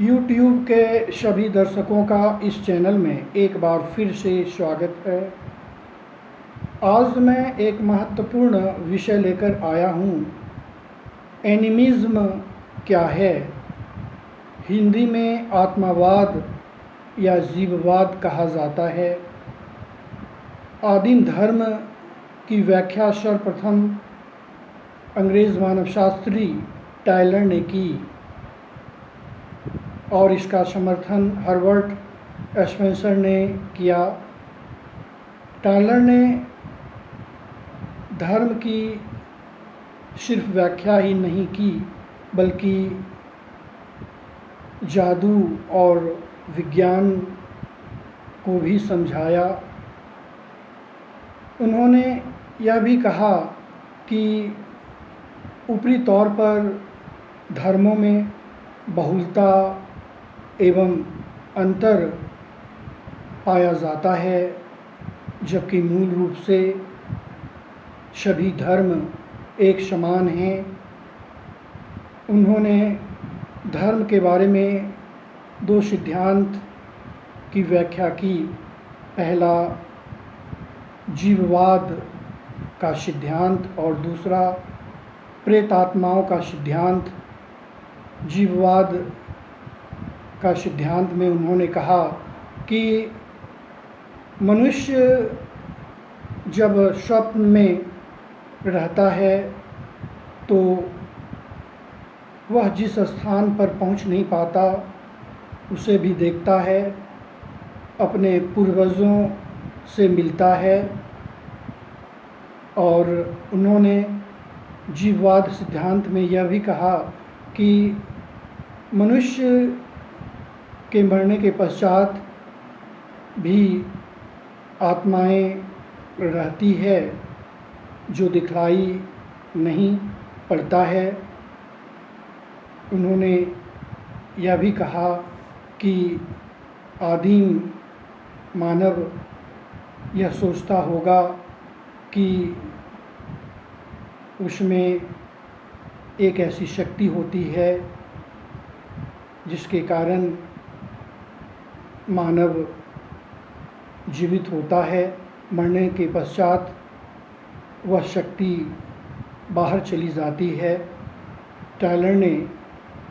YouTube के सभी दर्शकों का इस चैनल में एक बार फिर से स्वागत है। आज मैं एक महत्वपूर्ण विषय लेकर आया हूँ। एनिमिज्म क्या है? हिंदी में आत्मावाद या जीववाद कहा जाता है। आदिम धर्म की व्याख्या सर्वप्रथम अंग्रेज़ मानवशास्त्री टायलर ने की और इसका समर्थन हर्बर्ट स्पेंसर ने किया। टायलर ने धर्म की सिर्फ व्याख्या ही नहीं की बल्कि जादू और विज्ञान को भी समझाया। उन्होंने यह भी कहा कि ऊपरी तौर पर धर्मों में बहुलता एवं अंतर पाया जाता है, जबकि मूल रूप से सभी धर्म एक समान हैं। उन्होंने धर्म के बारे में दो सिद्धांत की व्याख्या की। पहला जीववाद का सिद्धांत और दूसरा प्रेतात्माओं का सिद्धांत। जीववाद का सिद्धांत में उन्होंने कहा कि मनुष्य जब स्वप्न में रहता है तो वह जिस स्थान पर पहुंच नहीं पाता उसे भी देखता है, अपने पूर्वजों से मिलता है। और उन्होंने जीववाद सिद्धांत में यह भी कहा कि मनुष्य के मरने के पश्चात भी आत्माएं रहती है, जो दिखलाई नहीं पड़ता है। उन्होंने यह भी कहा कि आदिम मानव यह सोचता होगा कि उसमें एक ऐसी शक्ति होती है जिसके कारण मानव जीवित होता है। मरने के पश्चात वह शक्ति बाहर चली जाती है। टायलर ने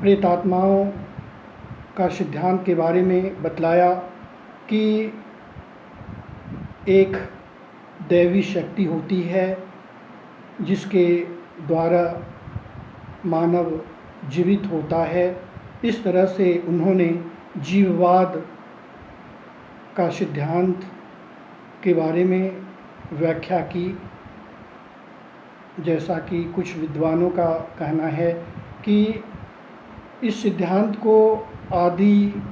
प्रेतात्माओं का सिद्धांत के बारे में बतलाया कि एक दैवी शक्ति होती है जिसके द्वारा मानव जीवित होता है। इस तरह से उन्होंने जीववाद का सिद्धांत के बारे में व्याख्या की। जैसा कि कुछ विद्वानों का कहना है कि इस सिद्धांत को आदि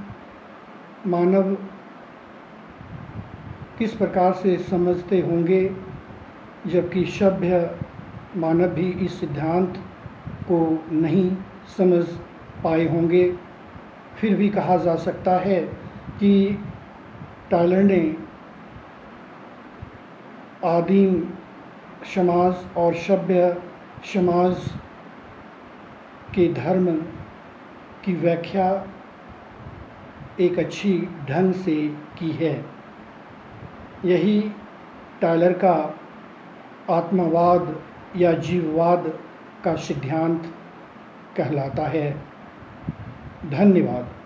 मानव किस प्रकार से समझते होंगे, जबकि सभ्य मानव भी इस सिद्धांत को नहीं समझ पाए होंगे। फिर भी कहा जा सकता है कि टायलर ने आदिम समाज और सभ्य समाज के धर्म की व्याख्या एक अच्छी ढंग से की है। यही टायलर का आत्मवाद या जीववाद का सिद्धांत कहलाता है। धन्यवाद।